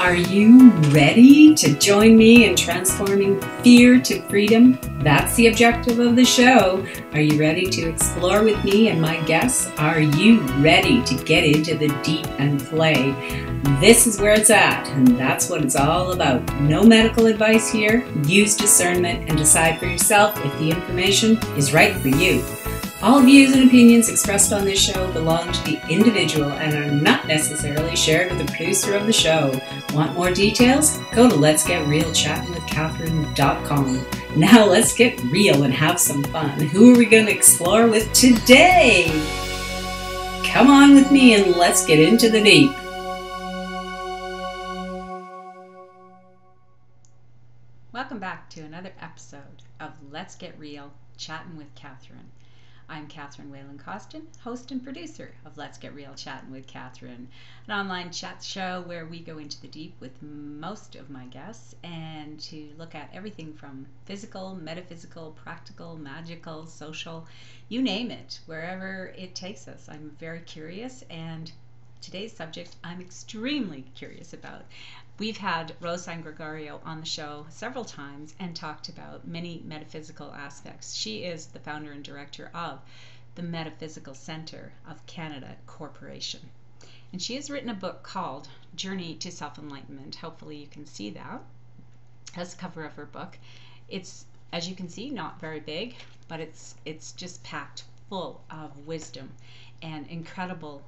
Are you ready to join me in transforming fear to freedom? That's the objective of the show. Are you ready to explore with me and my guests? Are you ready to get into the deep and play? This is where it's at, and that's what it's all about. No medical advice here. Use discernment and decide for yourself if the information is right for you. All views and opinions expressed on this show belong to the individual and are not necessarily shared with the producer of the show. Want more details? Go to letsgetrealchattingwithcatherine.com. Now let's get real and have some fun. Who are we going to explore with today? Come on with me and let's get into the deep. Welcome back to another episode of Let's Get Real, Chatting with Catherine. I'm Catherine Whalen-Costin, host and producer of Let's Get Real, Chatting with Catherine, an online chat show where we go into the deep with most of my guests and to look at everything from physical, metaphysical, practical, magical, social, you name it, wherever it takes us. I'm very curious, and today's subject I'm extremely curious about. We've had Rose Sangregorio on the show several times and talked about many metaphysical aspects. She is the founder and director of the Metaphysical Center of Canada Corporation. And she has written a book called Journey to Self-Enlightenment. Hopefully you can see that. That's the cover of her book. It's, as you can see, not very big, but it's just packed full of wisdom and incredible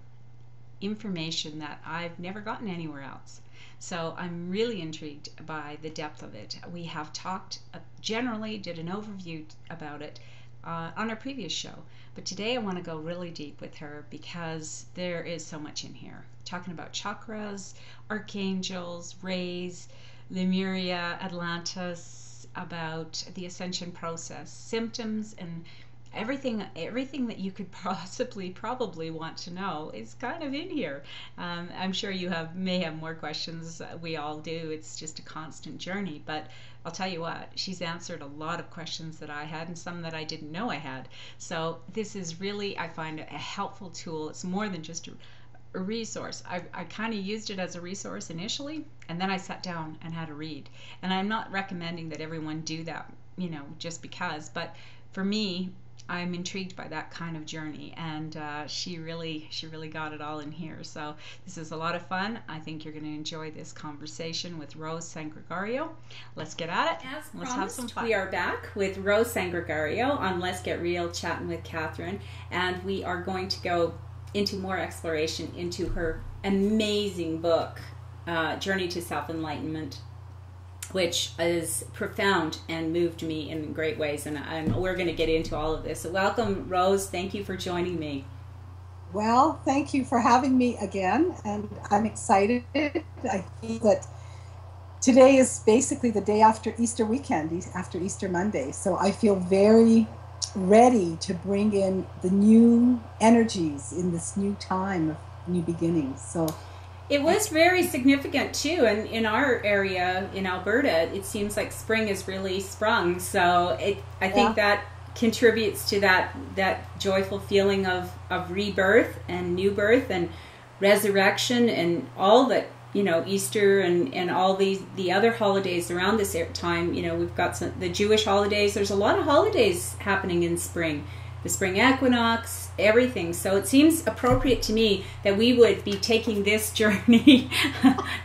information that I've never gotten anywhere else. So I'm really intrigued by the depth of it. We have talked, generally did an overview about it on our previous show, but today I want to go really deep with her because there is so much in here. Talking about chakras, archangels, rays, Lemuria, Atlantis, about the ascension process, symptoms, and everything that you could probably want to know is kind of in here. I'm sure you may have more questions. We all do. It's just a constant journey. But I'll tell you what, she's answered a lot of questions that I had and some that I didn't know I had. So this is really, I find, a helpful tool. It's more than just a resource. I kind of used it as a resource initially, and then I sat down and had a read. And I'm not recommending that everyone do that, just because. But for me, I'm intrigued by that kind of journey, and she really got it all in here. So this is a lot of fun. I think you're going to enjoy this conversation with Rose Sangregorio. Let's get at it. As Let's promised, have some fun. We are back with Rose Sangregorio on Let's Get Real, Chatting with Catherine, and we are going to go into more exploration into her amazing book, Journey to Self-Enlightenment, which is profound and moved me in great ways, and we're going to get into all of this. So welcome, Rose. Thank you for joining me. Well, thank you for having me again, and I'm excited. I think that today is basically the day after Easter weekend, after Easter Monday, so I feel very ready to bring in the new energies in this new time of new beginnings. So it was very significant too, and in our area in Alberta, it seems like spring has really sprung. So I think that contributes to that joyful feeling of rebirth and new birth and resurrection and all that, Easter and all the other holidays around this time. We've got the Jewish holidays. There's a lot of holidays happening in spring. The spring equinox, everything. So it seems appropriate to me that we would be taking this journey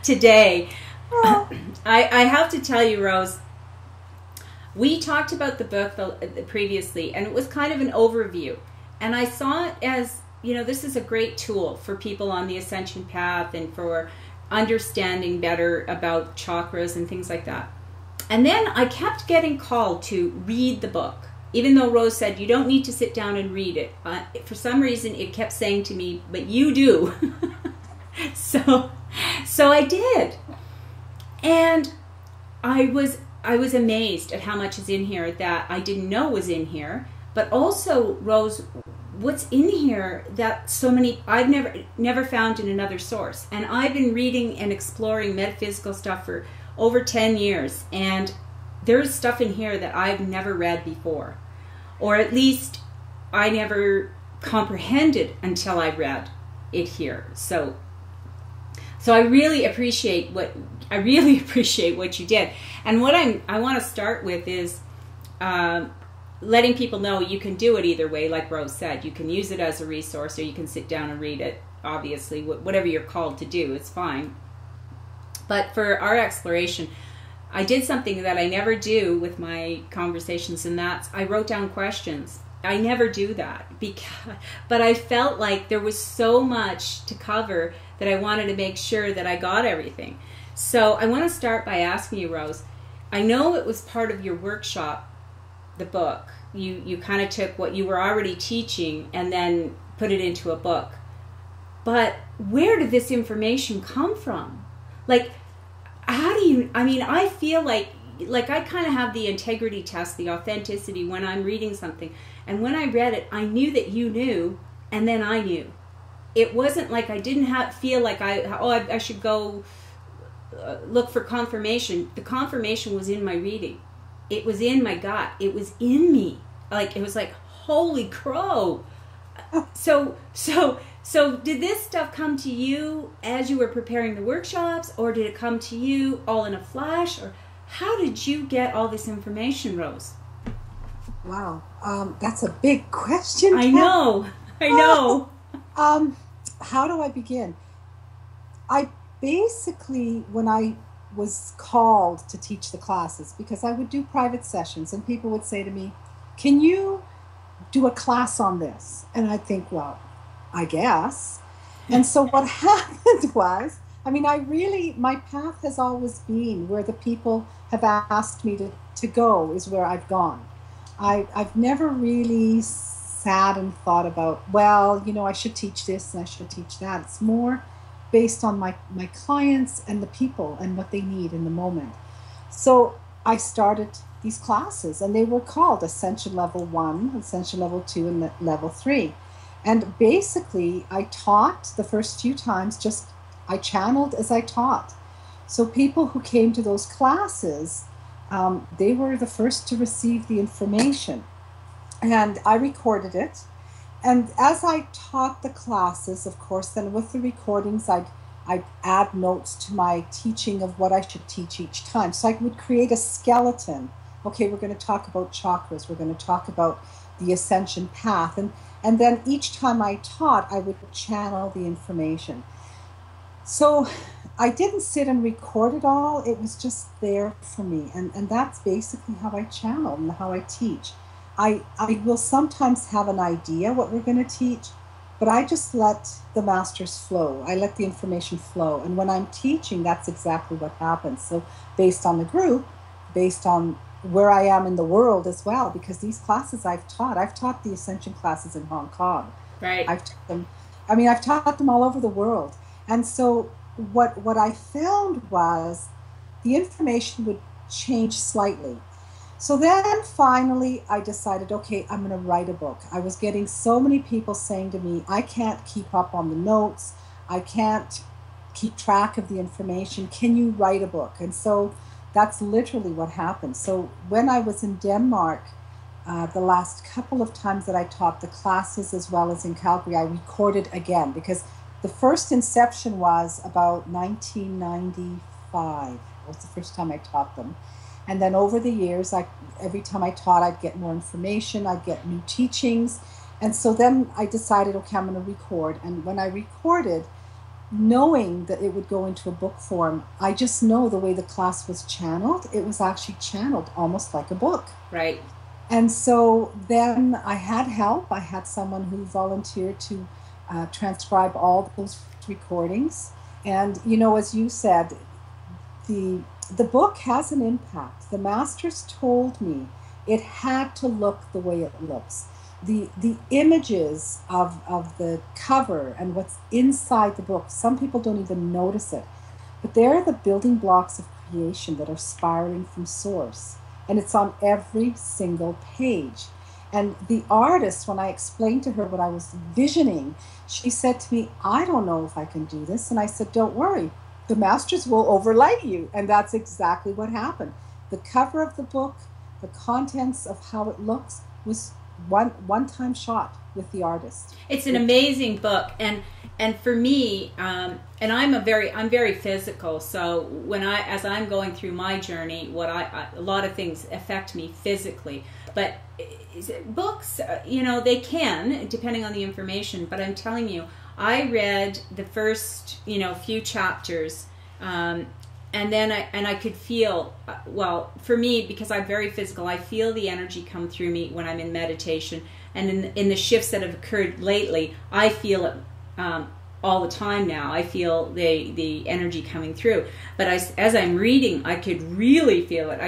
today. I have to tell you, Rose, we talked about the book previously, and it was kind of an overview. And I saw it as, this is a great tool for people on the ascension path and for understanding better about chakras and things like that. And then I kept getting called to read the book. Even though Rose said, you don't need to sit down and read it. For some reason, it kept saying to me, but you do. So I did. And I was amazed at how much is in here that I didn't know was in here. But also, Rose, what's in here that so many, I've never found in another source. And I've been reading and exploring metaphysical stuff for over 10 years. And there's stuff in here that I've never read before, or at least I never comprehended until I read it here. So I really appreciate what I really appreciate what you did. And what I want to start with is letting people know you can do it either way. Like Rose said, you can use it as a resource, or you can sit down and read it. Obviously, whatever you're called to do, it's fine. But for our exploration, I did something that I never do with my conversations, and that's I wrote down questions. I never do that, but I felt like there was so much to cover that I wanted to make sure that I got everything. So I want to start by asking you, Rose, I know it was part of your workshop, the book. You kind of took what you were already teaching and then put it into a book. But where did this information come from? Like, how do you, I mean, I feel like I kind of have the integrity test, the authenticity when I'm reading something. And when I read it, I knew that you knew, and then I knew. It wasn't like I didn't feel like I should go look for confirmation. The confirmation was in my reading. It was in my gut. It was in me. Like, it was like, holy crow. So did this stuff come to you as you were preparing the workshops, or did it come to you all in a flash? Or how did you get all this information, Rose? Wow, that's a big question. I know. How do I begin? I basically, when I was called to teach the classes, because I would do private sessions, and people would say to me, can you do a class on this? And I'd think, well, I guess. And so what happened was, I mean, my path has always been where the people have asked me to go is where I've gone. I've never really sat and thought about, well, I should teach this and I should teach that. It's more based on my clients and the people and what they need in the moment. So I started these classes, and they were called Ascension Level 1, Ascension Level 2, and Level 3. And basically, I taught the first few times, I channeled as I taught. So people who came to those classes, they were the first to receive the information. And I recorded it. And as I taught the classes, of course, then with the recordings, I'd add notes to my teaching of what I should teach each time. So I would create a skeleton. Okay, we're going to talk about chakras. We're going to talk about the ascension path. And then each time I taught, I would channel the information. So I didn't sit and record it all. It was just there for me. And that's basically how I channel and how I teach. I will sometimes have an idea what we're going to teach, but I just let the masters flow. I let the information flow. And when I'm teaching, that's exactly what happens. So based on the group, based on where I am in the world as well, because these classes I've taught the Ascension classes in Hong Kong. Right. I've taught them all over the world. And so what I found was the information would change slightly. So then finally I decided, okay, I'm going to write a book. I was getting so many people saying to me, I can't keep up on the notes. I can't keep track of the information. Can you write a book? And so that's literally what happened. So when I was in Denmark, the last couple of times that I taught the classes as well as in Calgary, I recorded again, because the first inception was about 1995. It was the first time I taught them. And then over the years, every time I taught, I'd get more information, I'd get new teachings. And so then I decided, okay, I'm going to record. And when I recorded, knowing that it would go into a book form, I just know the way the class was channeled, it was actually channeled almost like a book. Right. And so then I had help. I had someone who volunteered to transcribe all those recordings. And, as you said, the book has an impact. The masters told me it had to look the way it looks. The images of the cover and what's inside the book, some people don't even notice it, but they're the building blocks of creation that are spiraling from source, and it's on every single page. And the artist, when I explained to her what I was visioning, she said to me, I don't know if I can do this. And I said, don't worry, the masters will overlay you. And that's exactly what happened. The cover of the book, the contents of how it looks was one-time shot with the artist. It's an amazing book, and for me, and I'm very physical. So as I'm going through my journey, a lot of things affect me physically. But books, they can, depending on the information. But I'm telling you, I read the first, few chapters, and then I could feel, for me, because I'm very physical, I feel the energy come through me when I'm in meditation. And in the shifts that have occurred lately, I feel it all the time now. I feel the energy coming through. But as I'm reading, I could really feel it.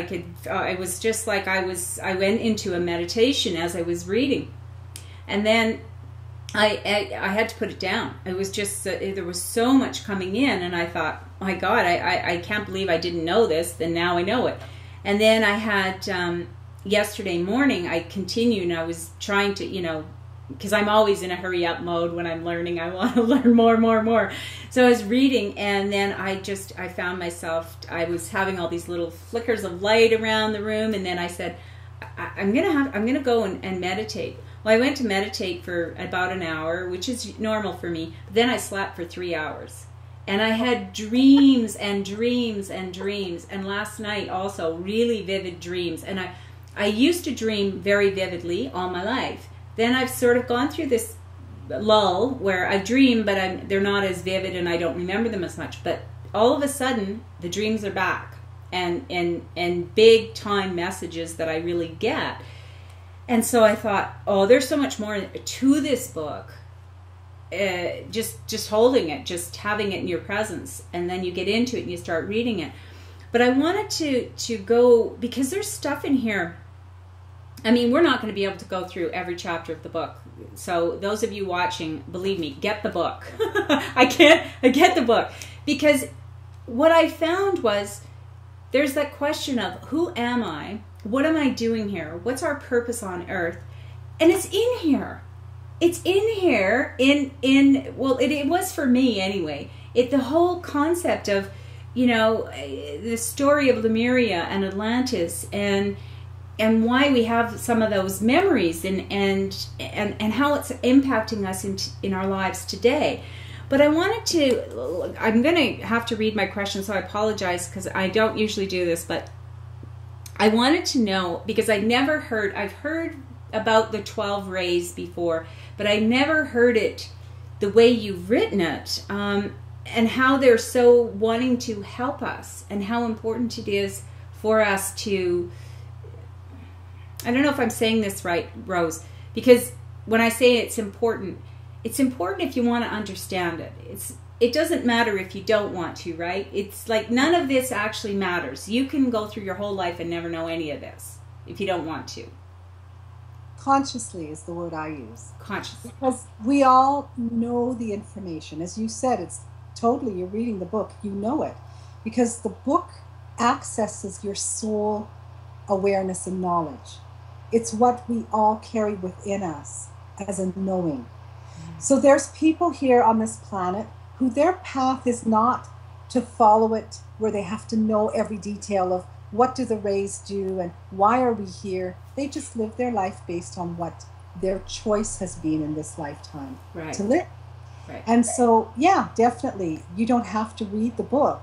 It was just like I went into a meditation as I was reading. And then I had to put it down. It was just, there was so much coming in, and I thought, my God, I can't believe I didn't know this, then now I know it. And then I had, yesterday morning, I continued, and I was trying to, because I'm always in a hurry up mode when I'm learning. I want to learn more. So I was reading, and then I found myself, I was having all these little flickers of light around the room, and then I said, I'm gonna go and meditate. Well, I went to meditate for about an hour, which is normal for me. Then I slept for 3 hours. And I had dreams and dreams and dreams. And last night also, really vivid dreams. And I used to dream very vividly all my life. Then I've sort of gone through this lull where I dream, but they're not as vivid and I don't remember them as much. But all of a sudden, the dreams are back. And big time messages that I really get. And so I thought, oh, there's so much more to this book. Just holding it, just having it in your presence, and then you get into it and you start reading it. But I wanted to go, because there's stuff in here. I mean, we're not going to be able to go through every chapter of the book. So those of you watching, believe me, get the book. I get the book. Because what I found was, there's that question of, who am I? What am I doing here? What's our purpose on earth? And it's in here. It's in here. It was for me anyway. The whole concept of, the story of Lemuria and Atlantis, and why we have some of those memories, and how it's impacting us in our lives today. But I'm going to have to read my question, so I apologize because I don't usually do this, but I wanted to know, because I've heard about the 12 rays before, but I never heard it the way you've written it, and how they're so wanting to help us, and how important it is for us to, I don't know if I'm saying this right, Rose, because when I say it's important if you want to understand it. It doesn't matter if you don't want to, right? It's like none of this actually matters. You can go through your whole life and never know any of this if you don't want to. Consciously is the word I use. Consciously. Because we all know the information. As you said, it's totally, you're reading the book, you know it. Because the book accesses your soul awareness and knowledge. It's what we all carry within us as a knowing. So there's people here on this planet who their path is not to follow it, where they have to know every detail of what do the rays do and why are we here. They just live their life based on what their choice has been in this lifetime to live. Right. And so, yeah, definitely, you don't have to read the book.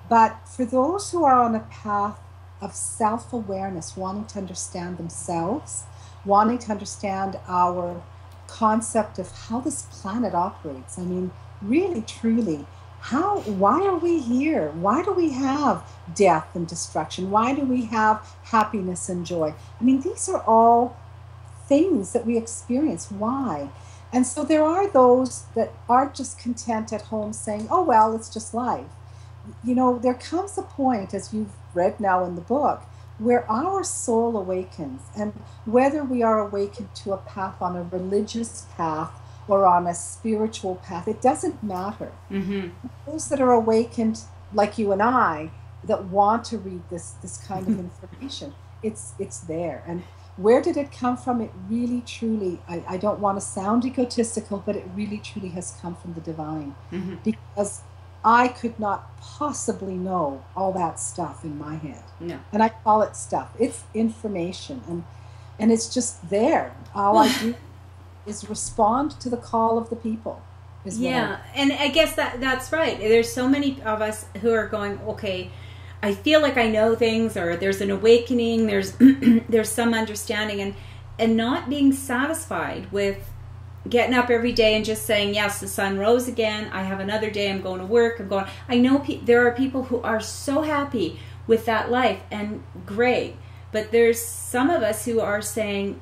But for those who are on a path of self-awareness, wanting to understand themselves, wanting to understand our concept of how this planet operates, I mean, really, truly, why are we here? Why do we have death and destruction? Why do we have happiness and joy? I mean, these are all things that we experience. Why? And so there are those that aren't just content at home saying, oh, well, it's just life. There comes a point, as you've read now in the book, where our soul awakens. And whether we are awakened to a path on a religious path or on a spiritual path, it doesn't matter. Mm-hmm. Those that are awakened, like you and I, that want to read this kind of information, it's there. And where did it come from? It really, truly, I don't want to sound egotistical, but it really, truly has come from the divine. Mm-hmm. Because I could not possibly know all that stuff in my head. No. And I call it stuff. It's information. And it's just there. All I do is respond to the call of the people. Yeah, and I guess that's right. There's so many of us who are going, okay, I feel like I know things, or there's an awakening, there's there's some understanding, and not being satisfied with getting up every day and just saying, yes, the sun rose again, I have another day, I'm going to work, I know there are people who are so happy with that life, and great, but there's some of us who are saying,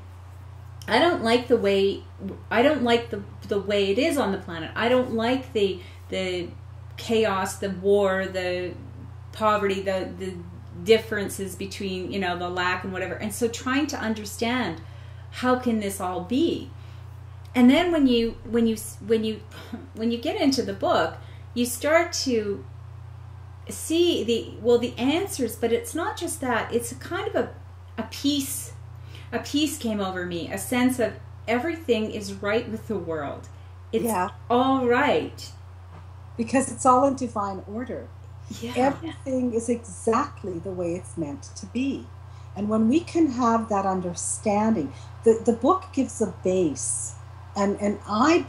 I don't like the way it is on the planet. I don't like the chaos, the war, the poverty, the differences between, the lack and whatever. And so trying to understand, how can this all be? And then when you get into the book, you start to see the answers, but it's not just that. It's a kind of a peace. A peace came over me, a sense of everything is right with the world. It's all right. Because it's all in divine order. Yeah. Everything is exactly the way it's meant to be. And when we can have that understanding, the book gives a base. And I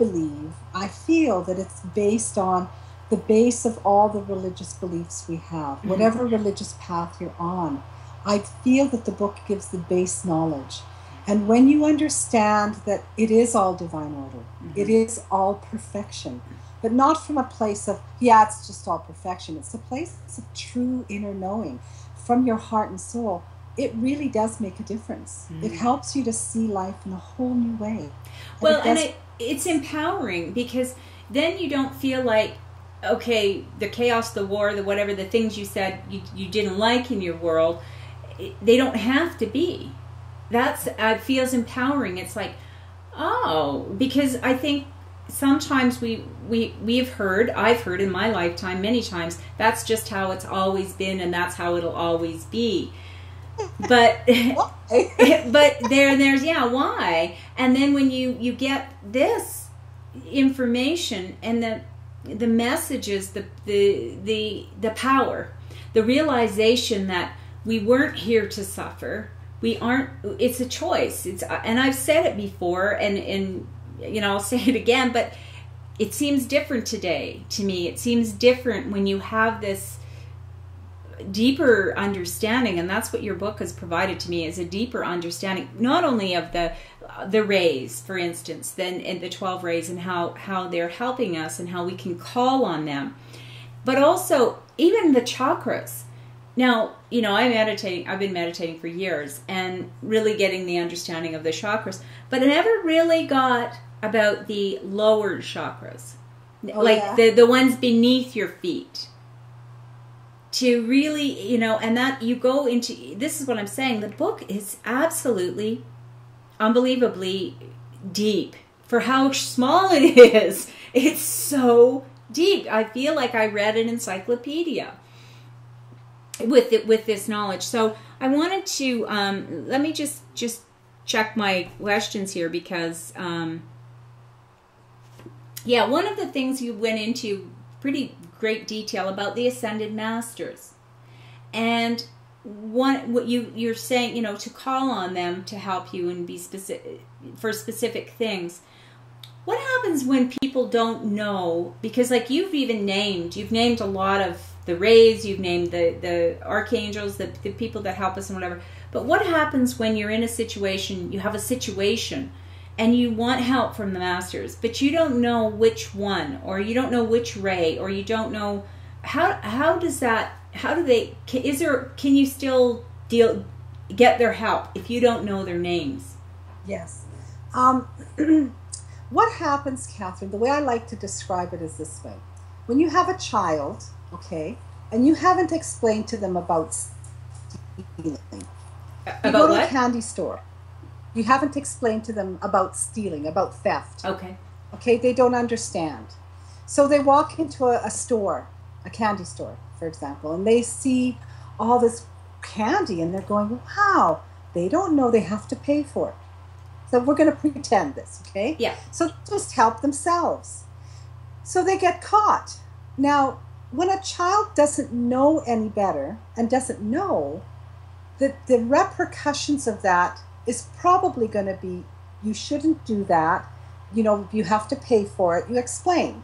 feel that it's based on the base of all the religious beliefs we have, whatever religious path you're on. I feel that the book gives the base knowledge. And when you understand that it is all divine order, it is all perfection, but not from a place of, it's just all perfection. It's a place of true inner knowing from your heart and soul. It really does make a difference. It helps you to see life in a whole new way. Well, and it's empowering, because then you don't feel like, okay, the chaos, the war, the whatever, the things you said you didn't like in your world, they don't have to be. It feels empowering. It's like, because I think sometimes I've heard in my lifetime many times, that's just how it's always been and that's how it'll always be. But but there's why? And then when you get this information and the messages, the power, the realization that we weren't here to suffer. We aren't. It's a choice. And I've said it before, and I'll say it again. But it seems different today to me. It seems different when you have this deeper understanding, and that's what your book has provided to me, is a deeper understanding, not only of the rays, for instance, then in the 12 rays, and how they're helping us and how we can call on them, but also even the chakras. Now, I've been meditating for years and really getting the understanding of the chakras, but I never really got about the lower chakras, the ones beneath your feet. To really, and that you go into, this is what I'm saying, the book is absolutely, unbelievably deep. For how small it is, it's so deep. I feel like I read an encyclopedia with this knowledge. So I wanted to let me just check my questions here, because one of the things you went into pretty great detail about the ascended masters, and what you're saying, to call on them to help you and be specific for specific things. What happens when people don't know? Because like you've named a lot of the rays, you've named the archangels, the people that help us and whatever. But what happens when you're in a situation, you have a situation, and you want help from the masters, but you don't know which one, or you don't know which ray, or you don't know how can you still get their help if you don't know their names? Yes. What happens, Catherine, the way I like to describe it is this way. When you have a child, okay, and you haven't explained to them about stealing. You go to a candy store. You haven't explained to them about stealing, about theft. Okay. Okay, they don't understand. So they walk into a store, a candy store, for example, and they see all this candy and they're going, wow, they don't know they have to pay for it. So we're going to pretend this, okay? Yeah. So just help themselves. So they get caught. Now, when a child doesn't know any better and doesn't know that the repercussions of that is probably going to be, you shouldn't do that. You know, you have to pay for it. You explain.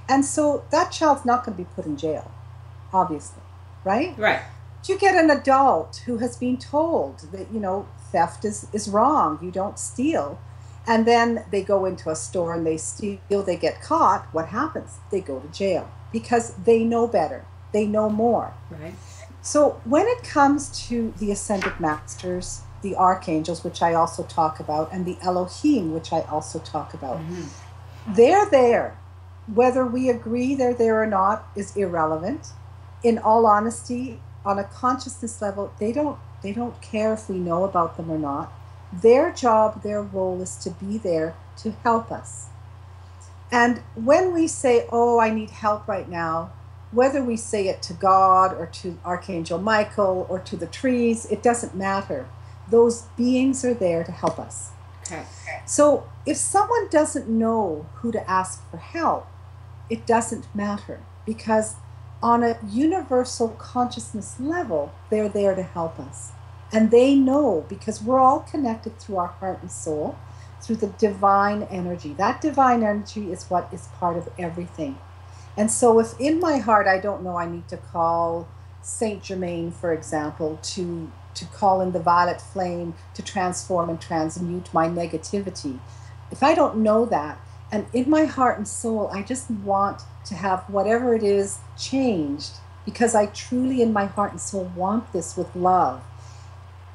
And so that child's not going to be put in jail, obviously, right? Right. You get an adult who has been told that, you know, theft is wrong. You don't steal. And then they go into a store and they steal, they get caught. What happens? They go to jail because they know better. They know more. Right. So when it comes to the ascended masters, the archangels, which I also talk about, and the Elohim, which I also talk about, they're there. Whether we agree they're there or not is irrelevant. In all honesty, on a consciousness level, they don't care if we know about them or not. Their job, their role is to be there to help us. And when we say, oh, I need help right now, whether we say it to God or to Archangel Michael or to the trees, it doesn't matter. Those beings are there to help us. Okay. So if someone doesn't know who to ask for help, it doesn't matter, because on a universal consciousness level, they're there to help us. And they know, because we're all connected through our heart and soul, through the divine energy. That divine energy is what is part of everything. And so if in my heart I don't know I need to call Saint Germain, for example, to call in the violet flame to transform and transmute my negativity, if I don't know that, and in my heart and soul I just want to have whatever it is changed, because I truly in my heart and soul want this with love,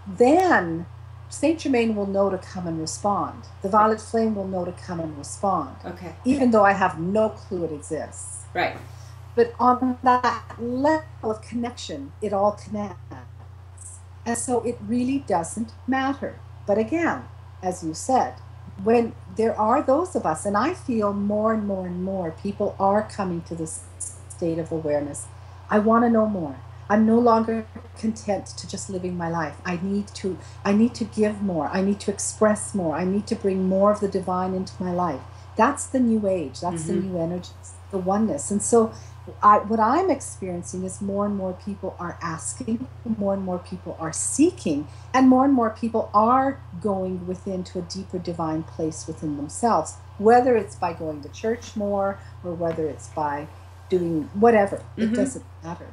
then Saint Germain will know to come and respond. The violet flame will know to come and respond. Okay. Even though I have no clue it exists. Right. But on that level of connection, it all connects. And so it really doesn't matter. But again, as you said, when there are those of us, and I feel more and more and more people are coming to this state of awareness. I want to know more. I'm no longer content to just living my life. I need to give more. I need to express more. I need to bring more of the divine into my life. That's the new age. That's the new energy, the oneness. And so what I'm experiencing is more and more people are asking, more and more people are seeking, and more people are going within to a deeper divine place within themselves, whether it's by going to church more or whether it's by doing whatever. It doesn't matter.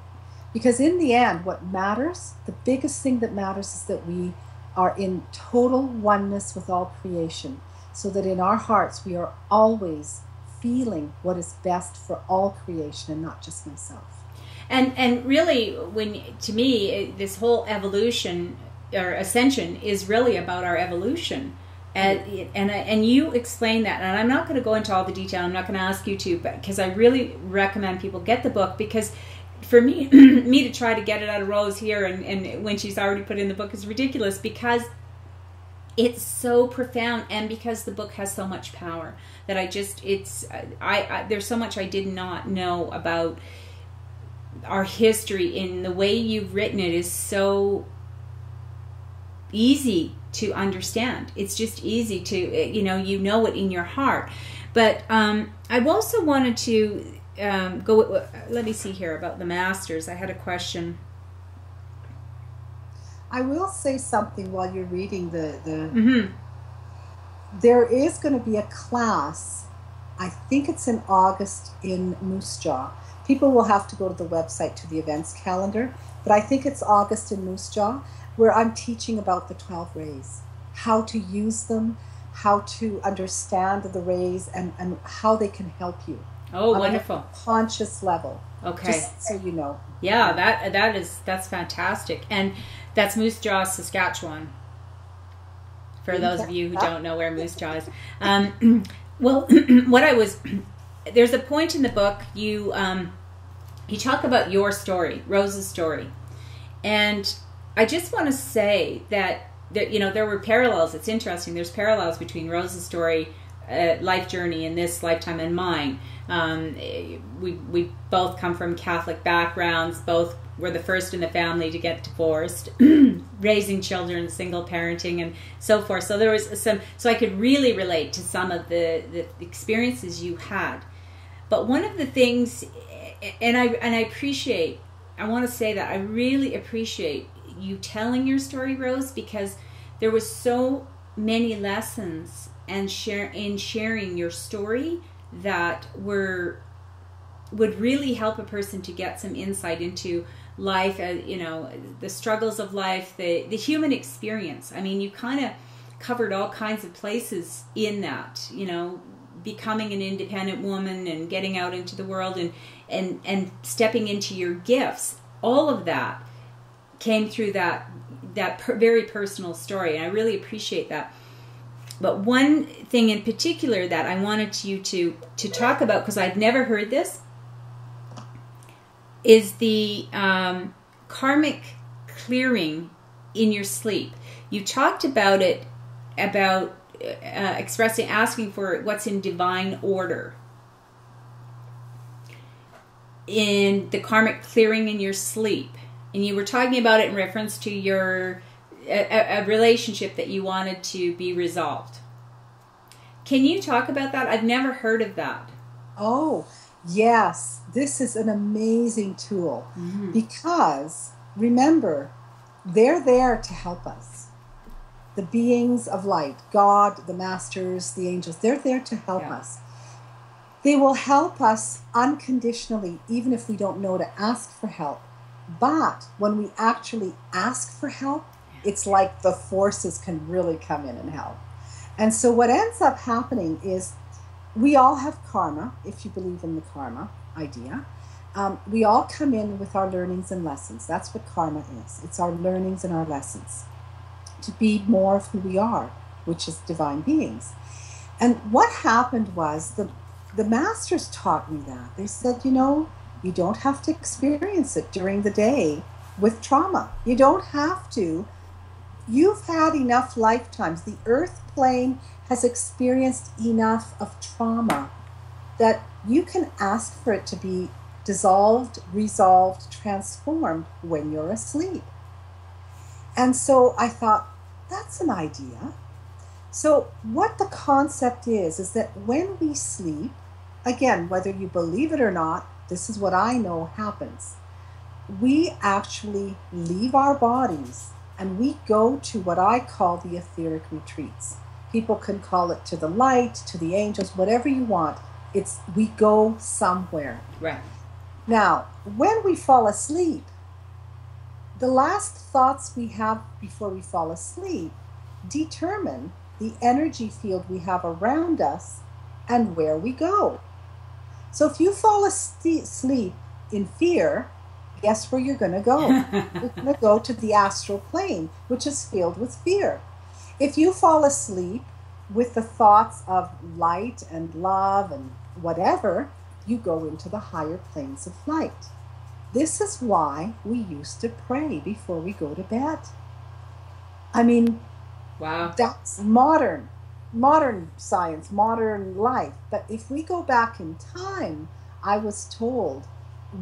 Because in the end, what matters, the biggest thing that matters, is that we are in total oneness with all creation, so that in our hearts we are always feeling what is best for all creation and not just myself. And really, to me, this whole evolution or ascension is really about our evolution. And you explain that, and I'm not going to go into all the detail. I'm not going to ask you to, because I really recommend people get the book, because for me to try to get it out of Rose here and when she's already put in the book is ridiculous, because it's so profound, and because the book has so much power that there's so much I did not know about our history. In the way you've written it is so easy to understand. It's just easy to, you know it in your heart. But I also wanted to let me see here about the masters. I had a question. I will say something while you're reading There is going to be a class, I think it's in August in Moose Jaw. People will have to go to the website, to the events calendar, but I think it's August in Moose Jaw, where I'm teaching about the 12 rays, how to use them, how to understand the rays, and how they can help you. Oh, wonderful. On a conscious level. Okay. Just so you know. Yeah, that's fantastic. And that's Moose Jaw, Saskatchewan. For those of you who don't know where Moose Jaw is. Well, there's a point in the book, you talk about your story, Rose's story. And I just want to say that there were parallels. It's interesting. There's parallels between Rose's story, life journey in this lifetime, and mine. We both come from Catholic backgrounds. Both were the first in the family to get divorced, raising children, single parenting, and so forth. So there was so I could really relate to some of the experiences you had. But one of the things, and I want to say that I really appreciate you telling your story, Rose, because there was so many lessons and sharing your story that would really help a person to get some insight into life, the struggles of life, the human experience. I mean, you kind of covered all kinds of places in that, becoming an independent woman and getting out into the world and stepping into your gifts. All of that came through that very personal story, and I really appreciate that. But one thing in particular that I wanted you to talk about, because I'd never heard this, is the karmic clearing in your sleep. You talked about it, about asking for what's in divine order in the karmic clearing in your sleep, and you were talking about it in reference to your a relationship that you wanted to be resolved. Can you talk about that? I've never heard of that. Oh, yes. This is an amazing tool, because remember, they're there to help us. The beings of light, God, the masters, the angels, they're there to help us. They will help us unconditionally, even if we don't know to ask for help. But when we actually ask for help, it's like the forces can really come in and help. And so what ends up happening is we all have karma, if you believe in the karma idea. We all come in with our learnings and lessons. That's what karma is. It's our learnings and our lessons to be more of who we are, which is divine beings. And what happened was the masters taught me that. They said, you don't have to experience it during the day with trauma. You don't have to. You've had enough lifetimes. The earth plane has experienced enough of trauma that you can ask for it to be dissolved, resolved, transformed when you're asleep. And so I thought, that's an idea. So what the concept is that when we sleep, again, whether you believe it or not, this is what I know happens. We actually leave our bodies and we go to what I call the etheric retreats. People can call it to the light, to the angels, whatever you want. We go somewhere. Right. Now, when we fall asleep, the last thoughts we have before we fall asleep determine the energy field we have around us and where we go. So if you fall asleep in fear, guess where you're going to go? You're going to go to the astral plane, which is filled with fear. If you fall asleep with the thoughts of light and love and whatever, you go into the higher planes of light. This is why we used to pray before we go to bed. I mean, wow, that's modern science, modern life. But if we go back in time, I was told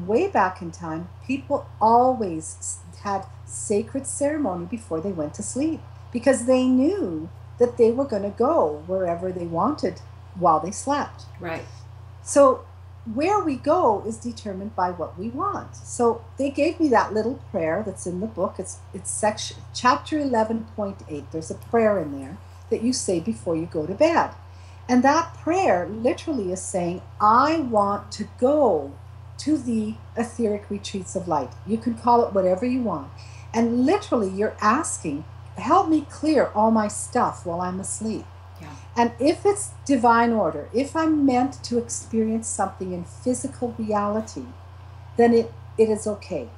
way back in time, people always had sacred ceremony before they went to sleep, because they knew that they were going to go wherever they wanted while they slept. Right. So where we go is determined by what we want. So they gave me that little prayer that's in the book. It's section chapter 11.8. There's a prayer in there that you say before you go to bed. And that prayer literally is saying, I want to go to the etheric retreats of light. You can call it whatever you want. And literally you're asking, help me clear all my stuff while I'm asleep. Yeah. And if it's divine order, if I'm meant to experience something in physical reality, then it is okay.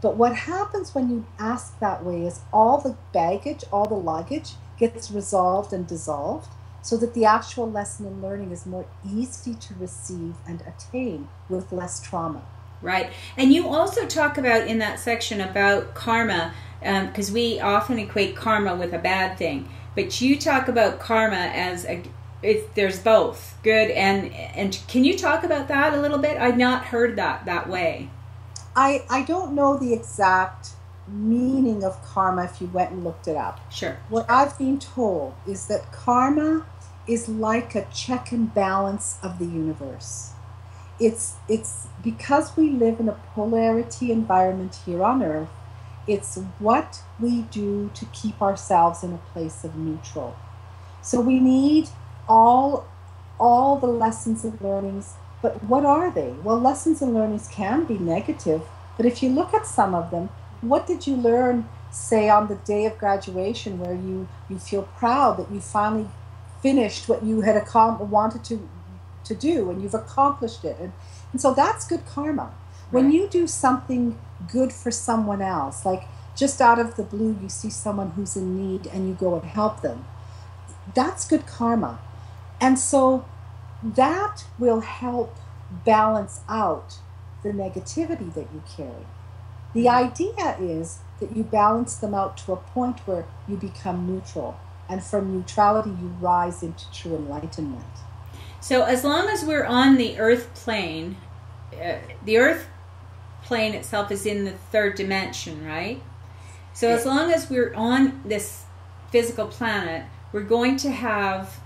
But what happens when you ask that way is all the baggage, all the luggage gets resolved and dissolved, so that the actual lesson and learning is more easy to receive and attain with less trauma. Right. And you also talk about in that section about karma, because we often equate karma with a bad thing. But you talk about karma as there's both good and can you talk about that a little bit? I've not heard that way. I don't know the exact meaning of karma if you went and looked it up. Sure. What I've been told is that karma is like a check and balance of the universe. It's because we live in a polarity environment here on Earth, It's what we do to keep ourselves in a place of neutral. So we need all the lessons and learnings, but what are they? Well, lessons and learnings can be negative, but if you look at some of them, what did you learn, say, on the day of graduation, where you feel proud that you finally finished what you had wanted to do, and you've accomplished it, and so that's good karma. When you do something good for someone else, like just out of the blue you see someone who's in need and you go and help them, that's good karma. And so that will help balance out the negativity that you carry. The idea is that you balance them out to a point where you become neutral, and from neutrality you rise into true enlightenment. So as long as we're on the earth plane, the earth plane itself is in the third dimension, right? So as long as we're on this physical planet, we're going to have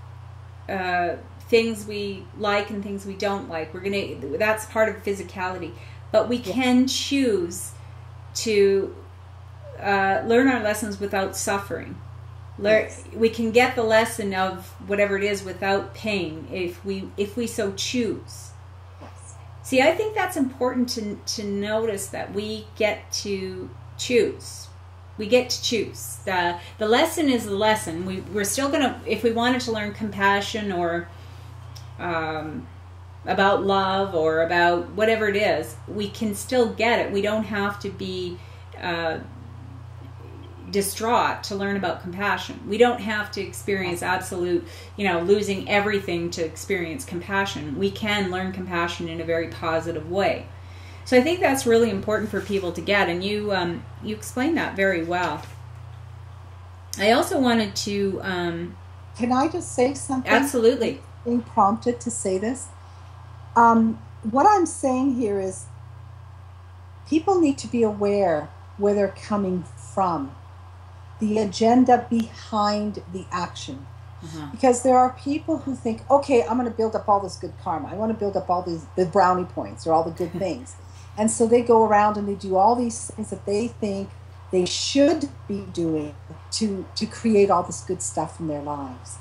things we like and things we don't like. That's part of physicality. But we can choose to learn our lessons without suffering. We can get the lesson of whatever it is without pain if we so choose. See, I think that's important to notice, that we get to choose. We get to choose. The lesson is the lesson. We're still going to, if we wanted to learn compassion or about love or about whatever it is, we can still get it. We don't have to be distraught to learn about compassion. We don't have to experience absolute, losing everything to experience compassion. We can learn compassion in a very positive way. So I think that's really important for people to get, and you explained that very well. I also wanted to... Can I just say something? Absolutely. Being prompted to say this. What I'm saying here is people need to be aware where they're coming from, the agenda behind the action. Because there are people who think, okay, I'm going to build up all this good karma. I want to build up all the brownie points or all the good things. And so they go around and they do all these things that they think they should be doing to create all this good stuff in their lives.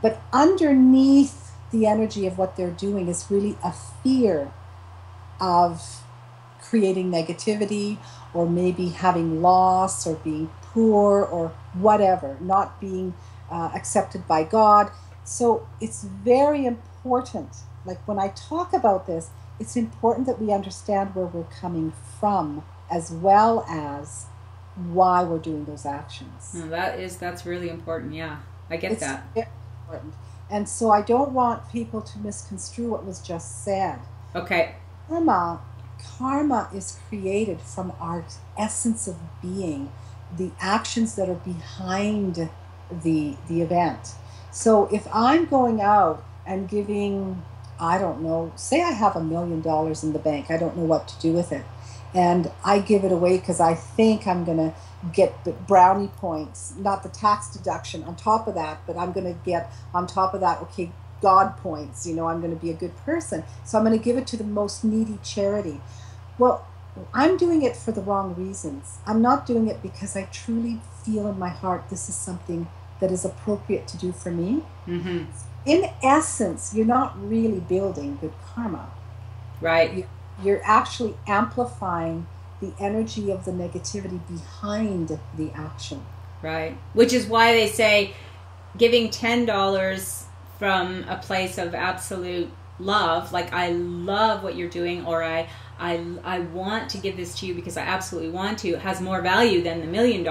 But underneath the energy of what they're doing is really a fear of creating negativity, or maybe having loss, or being poor, or whatever, not being accepted by God. So it's very important, like when I talk about this, it's important that we understand where we're coming from, as well as why we're doing those actions. That's really important. Yeah, I get that. Very important. And so I don't want people to misconstrue what was just said. Okay. Karma is created from our essence of being, the actions that are behind the event. So if I'm going out and giving, I don't know, say I have $1 million in the bank, I don't know what to do with it, and I give it away because I think I'm going to get the brownie points, not the tax deduction on top of that, but I'm going to get on top of that, okay, God points, I'm going to be a good person, so I'm going to give it to the most needy charity. Well, I'm doing it for the wrong reasons. I'm not doing it because I truly feel in my heart this is something that is appropriate to do for me. In essence, you're not really building good karma. Right. You're actually amplifying the energy of the negativity behind the action. Right. Which is why they say giving $10 from a place of absolute love, like I love what you're doing, or I want to give this to you because I absolutely want to, has more value than the $1 million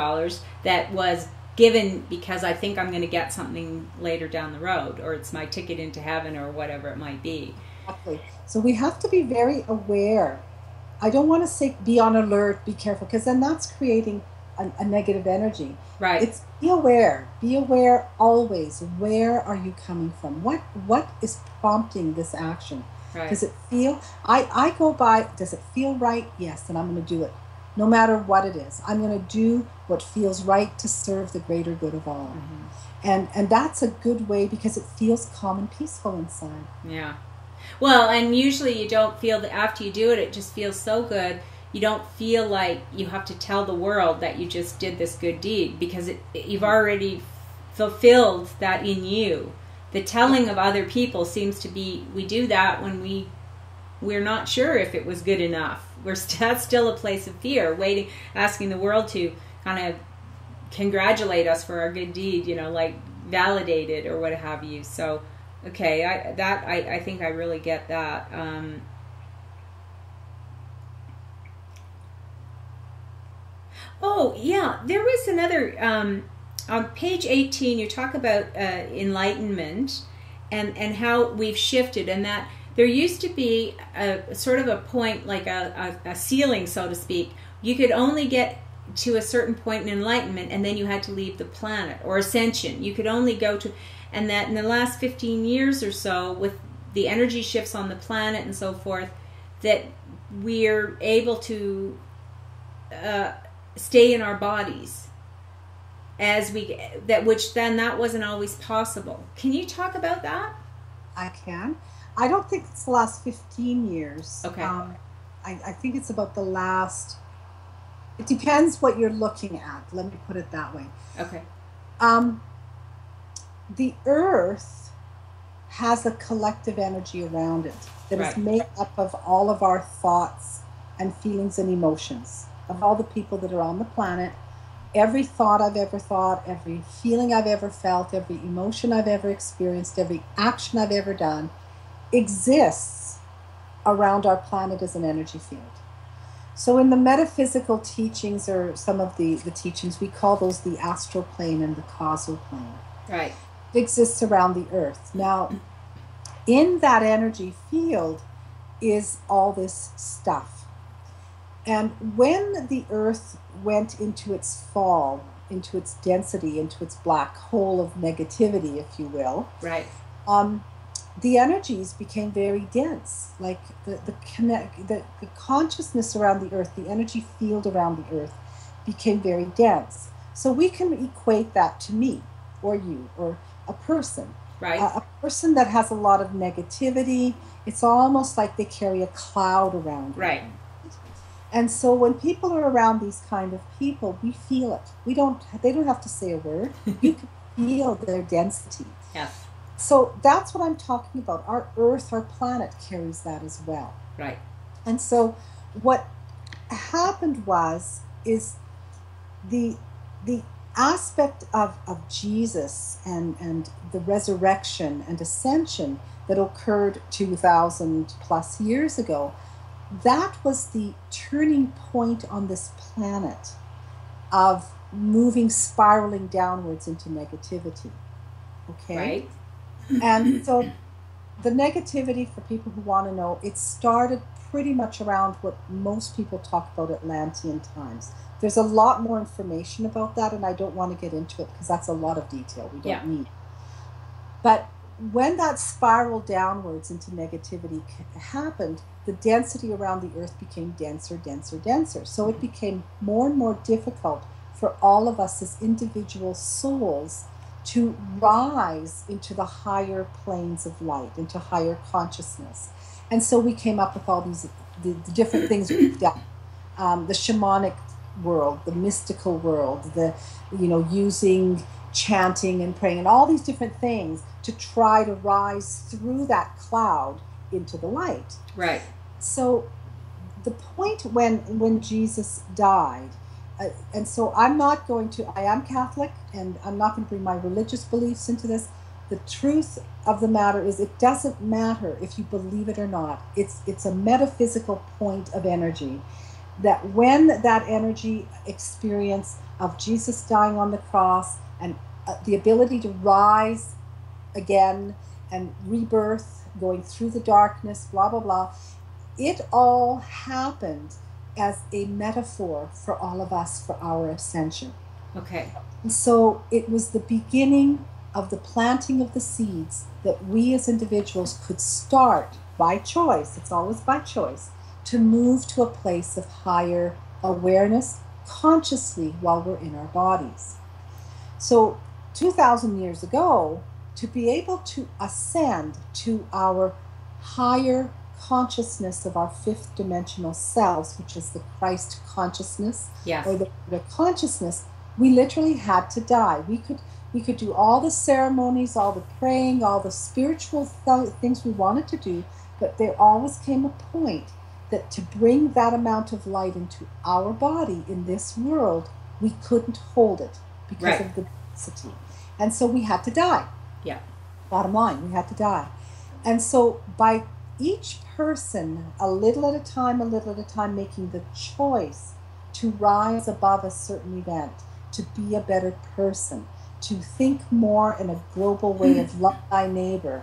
that was given because I think I'm going to get something later down the road, or it's my ticket into heaven, or whatever it might be. Exactly. So we have to be very aware. I don't want to say be on alert, be careful, because then that's creating a negative energy. Right. It's be aware. Be aware always. Where are you coming from? What is prompting this action? Right. Does it feel, I go by, does it feel right? Yes, then I'm going to do it. No matter what it is. I'm going to do what feels right to serve the greater good of all. And that's a good way because it feels calm and peaceful inside. Yeah. Well, and usually you don't feel that after you do it, it just feels so good. you don't feel like you have to tell the world that you just did this good deed, because you've already fulfilled that in you. The telling of other people seems to be, we do that when we're not sure if it was good enough. That's still a place of fear, waiting, asking the world to kind of congratulate us for our good deed, like validate it or what have you. So, okay, I think I really get that. Oh, yeah, there was another, on page 18, you talk about enlightenment and how we've shifted, and that there used to be a sort of a point, like a ceiling, so to speak. You could only get to a certain point in enlightenment, and then you had to leave the planet, or ascension. You could only go to, and that in the last 15 years or so, with the energy shifts on the planet and so forth, that we're able to stay in our bodies which then that wasn't always possible. Can you talk about that? I can. I don't think it's the last 15 years. Okay. I think it's about the last, it depends what you're looking at. Let me put it that way. Okay. The earth has a collective energy around it that is made up of all of our thoughts and feelings and emotions, of all the people that are on the planet. Every thought I've ever thought, every feeling I've ever felt, every emotion I've ever experienced, every action I've ever done exists around our planet as an energy field. So in the metaphysical teachings, or some of the teachings, we call those the astral plane and the causal plane. Right. It exists around the earth. Now, in that energy field is all this stuff. And when the earth went into its fall, into its density, into its black hole of negativity, if you will, right, the energies became very dense. Like the consciousness around the earth, the energy field around the earth became very dense. So we can equate that to me or you or a person. Right. A person that has a lot of negativity, it's almost like they carry a cloud around them. Right. And so when people are around these kind of people, we feel it. They don't have to say a word. You can feel their density. Yes. So that's what I'm talking about. Our earth, our planet carries that as well. Right. And so what happened is the aspect of Jesus and the resurrection and ascension that occurred 2,000 plus years ago, that was the turning point on this planet of moving, spiraling downwards into negativity. Okay? Right. And so the negativity, for people who want to know, it started pretty much around what most people talk about Atlantean times. There's a lot more information about that, and I don't want to get into it because that's a lot of detail we don't need. But when that spiral downwards into negativity happened, the density around the earth became denser, denser, denser. So it became more and more difficult for all of us as individual souls to rise into the higher planes of light, into higher consciousness. And so we came up with all these the different things we've done. The shamanic world, the mystical world, using chanting and praying and all these different things to try to rise through that cloud into the light. Right. So the point when Jesus died, and so I am Catholic, and I'm not going to bring my religious beliefs into this. The truth of the matter is, it doesn't matter if you believe it or not. It's a metaphysical point of energy, that when that energy experience of Jesus dying on the cross and the ability to rise again and rebirth, going through the darkness, blah, blah, blah, it all happened as a metaphor for all of us for our ascension. Okay. And so it was the beginning of the planting of the seeds that we as individuals could start by choice, it's always by choice, to move to a place of higher awareness consciously while we're in our bodies. So 2,000 years ago, to be able to ascend to our higher consciousness of our fifth dimensional selves, which is the Christ consciousness, Yes. or the consciousness, we literally had to die. We could do all the ceremonies, all the praying, all the spiritual things we wanted to do, but there always came a point that to bring that amount of light into our body in this world, we couldn't hold it because of the density. And so we had to die. Yeah. Bottom line, we had to die. And so by each person, a little at a time, making the choice to rise above a certain event, to be a better person, to think more in a global way of love thy neighbor,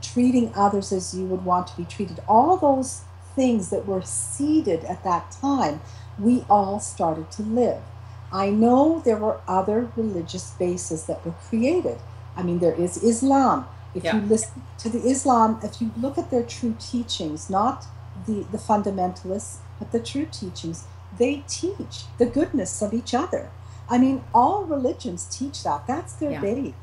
treating others as you would want to be treated, all those things that were seeded at that time, we all started to live. I know there were other religious bases that were created. I mean, there is Islam. If you listen to the Islam, if you look at their true teachings, not the fundamentalists, but the true teachings, they teach the goodness of each other. I mean, all religions teach that. That's their base.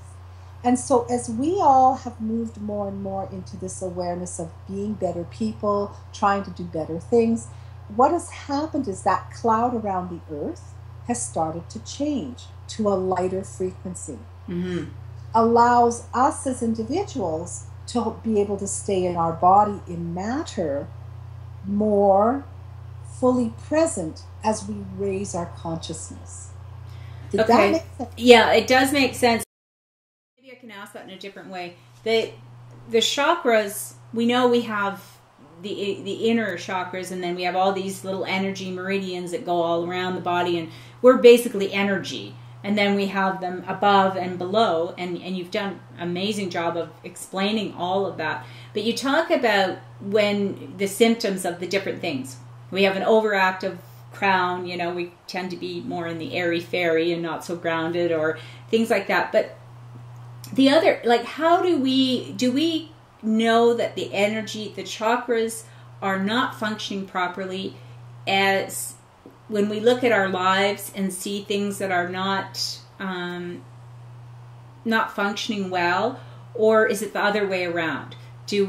And so as we all have moved more and more into this awareness of being better people, trying to do better things, what has happened is that cloud around the earth has started to change to a lighter frequency. Mm-hmm. Allows us as individuals to be able to stay in our body, in matter, more fully present as we raise our consciousness. Did that make sense? Yeah, it does make sense. Maybe I can ask that in a different way. The chakras, we know we have the inner chakras, and then we have all these little energy meridians that go all around the body, and we're basically energy. And then we have them above and below, and you've done an amazing job of explaining all of that. But you talk about when the symptoms of the different things. We have an overactive crown, you know, we tend to be more in the airy-fairy and not so grounded, or things like that. But the other, like, how do we know that the energy, the chakras are not functioning properly as when we look at our lives and see things that are not functioning well, or is it the other way around? How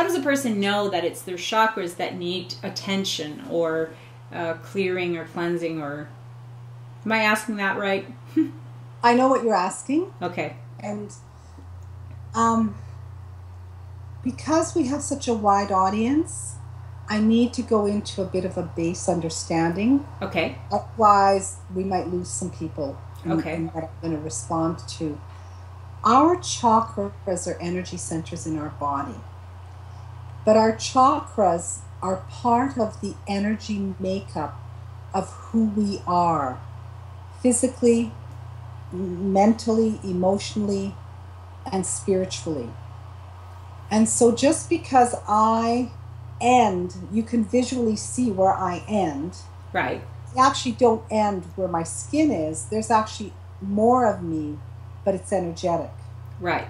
does a person know that it's their chakras that need attention, or clearing or cleansing, or am I asking that right? I know what you're asking. Okay. And because we have such a wide audience, I need to go into a bit of a base understanding. Okay. Otherwise, we might lose some people in what I'm going to respond to. Our chakras are energy centers in our body. But our chakras are part of the energy makeup of who we are. Physically, mentally, emotionally, and spiritually. And so just because I end, you can visually see where I end. Right. I actually don't end where my skin is. There's actually more of me, but it's energetic. Right.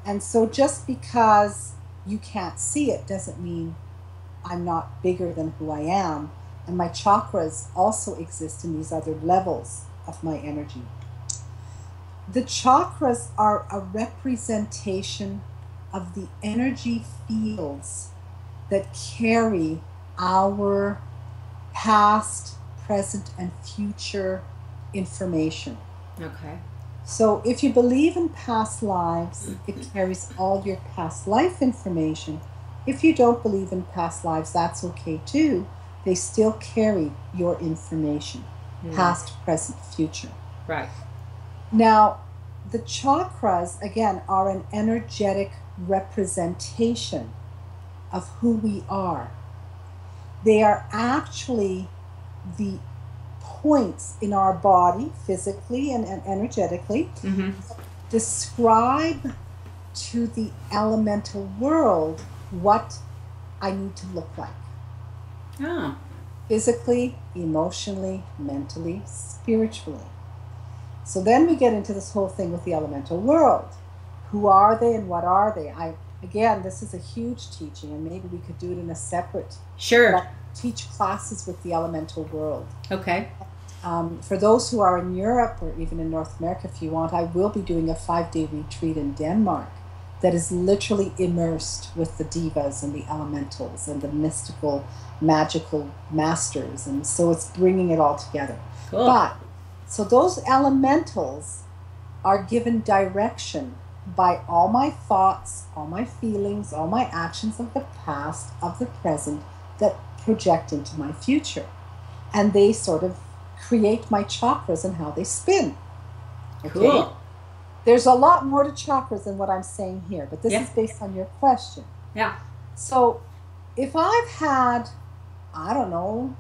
And so just because you can't see it doesn't mean I'm not bigger than who I am. And my chakras also exist in these other levels of my energy. The chakras are a representation of the energy fields that carry our past, present, and future information. Okay. So if you believe in past lives, it carries all your past life information. If you don't believe in past lives, that's okay too. They still carry your information, past, present, future. Right. Now, the chakras, again, are an energetic representation of who we are. They are actually the points in our body, physically and energetically, describe to the elemental world what I need to look like. Ah. Physically, emotionally, mentally, spiritually. So then we get into this whole thing with the elemental world. Who are they and what are they? Again, this is a huge teaching, and maybe we could do it in a separate. Sure. I teach classes with the elemental world. Okay. For those who are in Europe or even in North America, if you want, I will be doing a 5-day retreat in Denmark that is literally immersed with the divas and the elementals and the mystical, magical masters. And so it's bringing it all together. Cool. But, so those elementals are given direction by all my thoughts, all my feelings, all my actions of the past, of the present, that project into my future. And they sort of create my chakras and how they spin. Okay? Cool. There's a lot more to chakras than what I'm saying here, but this is based on your question. Yeah. So if I've had, I don't know,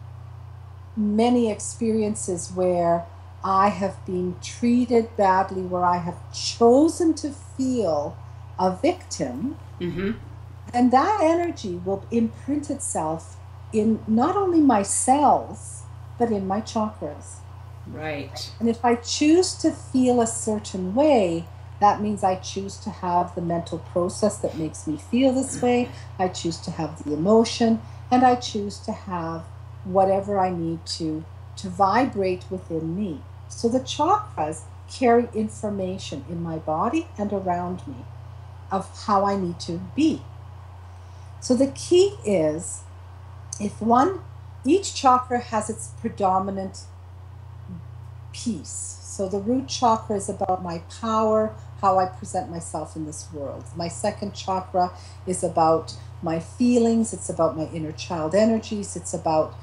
many experiences where I have been treated badly, where I have chosen to feel a victim, then that energy will imprint itself in not only my cells, but in my chakras. Right. And if I choose to feel a certain way, that means I choose to have the mental process that makes me feel this way. I choose to have the emotion, and I choose to have whatever I need to vibrate within me. So the chakras carry information in my body and around me of how I need to be. So the key is, each chakra has its predominant piece. So the root chakra is about my power, how I present myself in this world. My second chakra is about my feelings. It's about my inner child energies. It's about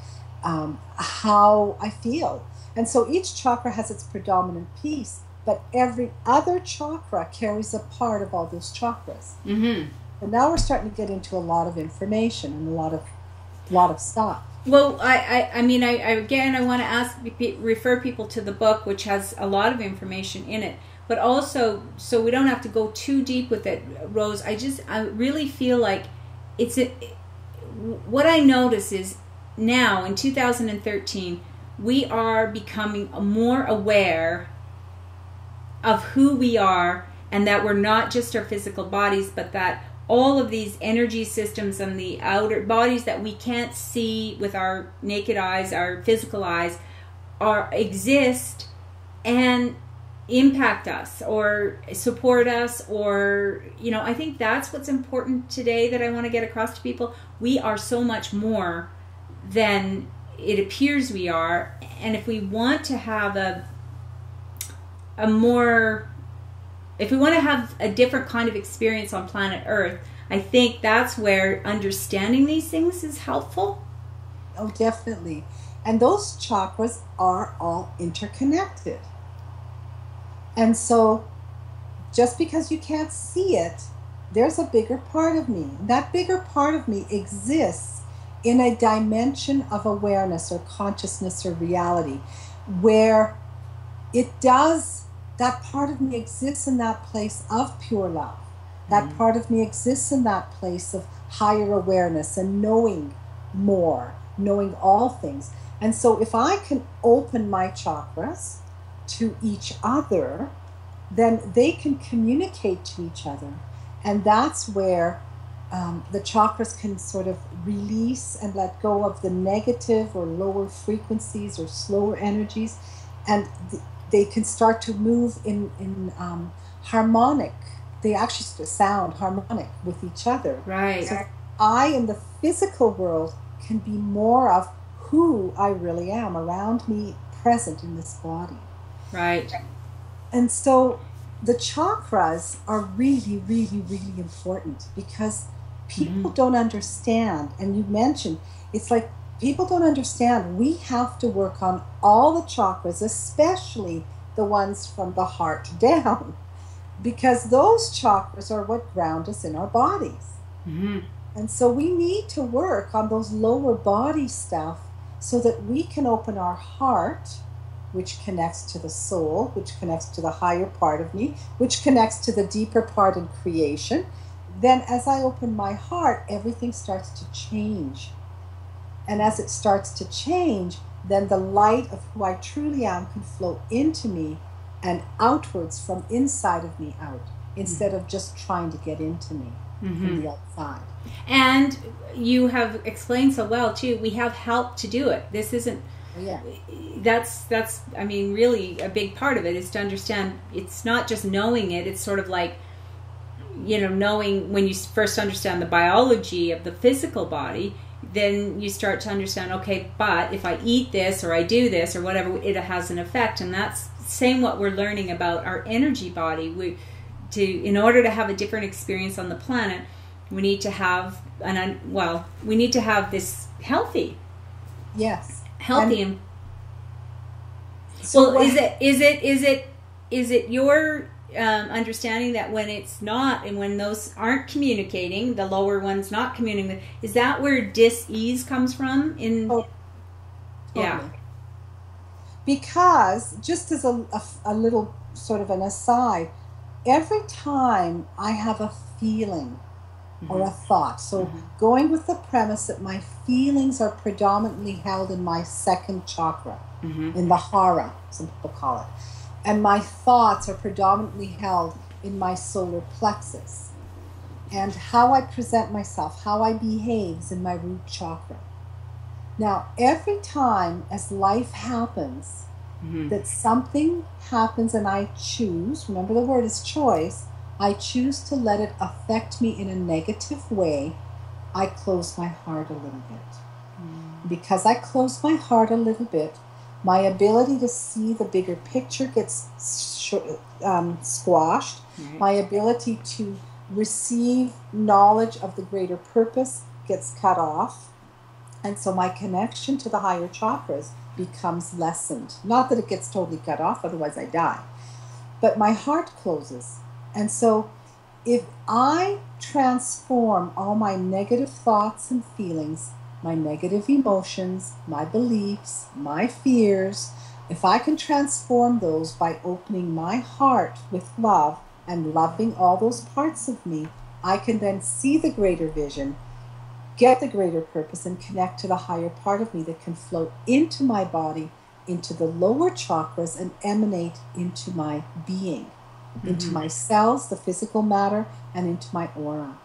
how I feel. And so each chakra has its predominant piece, but every other chakra carries a part of all those chakras. And now we're starting to get into a lot of information and a lot of stuff. Well, I mean, I want to refer people to the book, which has a lot of information in it, but also, so we don't have to go too deep with it, Rose, I really feel like what I notice is now in 2013, we are becoming more aware of who we are, and that we're not just our physical bodies, but that all of these energy systems and the outer bodies that we can't see with our naked eyes, our physical eyes, exist and impact us or support us, or, I think that's what's important today that I want to get across to people. We are so much more than it appears we are, and if we want to have if we want to have a different kind of experience on planet Earth, I think that's where understanding these things is helpful. Oh, definitely. And those chakras are all interconnected. And so just because you can't see it, there's a bigger part of me. That bigger part of me exists in a dimension of awareness or consciousness or reality where that part of me exists in that place of pure love. That part of me exists in that place of higher awareness and knowing more, knowing all things. And so if I can open my chakras to each other, then they can communicate to each other. And that's where the chakras can sort of release and let go of the negative or lower frequencies or slower energies, and they can start to move in harmonic. They actually sound harmonic with each other. Right. So I, in the physical world, can be more of who I really am around me, present in this body. Right. And so the chakras are really, really, really important because people don't understand. And you mentioned, it's like people don't understand. We have to work on all the chakras, especially the ones from the heart down, because those chakras are what ground us in our bodies. And so we need to work on those lower body stuff so that we can open our heart, which connects to the soul, which connects to the higher part of me, which connects to the deeper part in creation. Then as I open my heart, everything starts to change. And as it starts to change, then the light of who I truly am can flow into me and outwards from inside of me out, instead of just trying to get into me from the outside. And you have explained so well too, we have help to do it. This isn't, that's I mean, really a big part of it is to understand it's not just knowing it, it's sort of like, knowing when you first understand the biology of the physical body, then you start to understand, okay, but if I eat this or I do this or whatever, it has an effect. And that's same what we're learning about our energy body. In order to have a different experience on the planet, we need to have we need to have this healthy. Yes. Healthy and so is it your understanding that when it's not, and when those aren't communicating, the lower one's not communicating, is that where dis-ease comes from? Totally. Yeah. Because, just as a little sort of an aside, every time I have a feeling or a thought, so going with the premise that my feelings are predominantly held in my second chakra, in the hara, some people call it, and my thoughts are predominantly held in my solar plexus, and how I present myself, how I behave is in my root chakra. Now, every time as life happens, that something happens and I choose, remember the word is choice, I choose to let it affect me in a negative way, I close my heart a little bit. Because I close my heart a little bit, my ability to see the bigger picture gets squashed. Right. My ability to receive knowledge of the greater purpose gets cut off. And so my connection to the higher chakras becomes lessened. Not that it gets totally cut off, otherwise I die. But my heart closes. And so if I transform all my negative thoughts and feelings, my negative emotions, my beliefs, my fears, if I can transform those by opening my heart with love and loving all those parts of me, I can then see the greater vision, get the greater purpose, and connect to the higher part of me that can flow into my body, into the lower chakras, and emanate into my being, into my cells, the physical matter, and into my aura.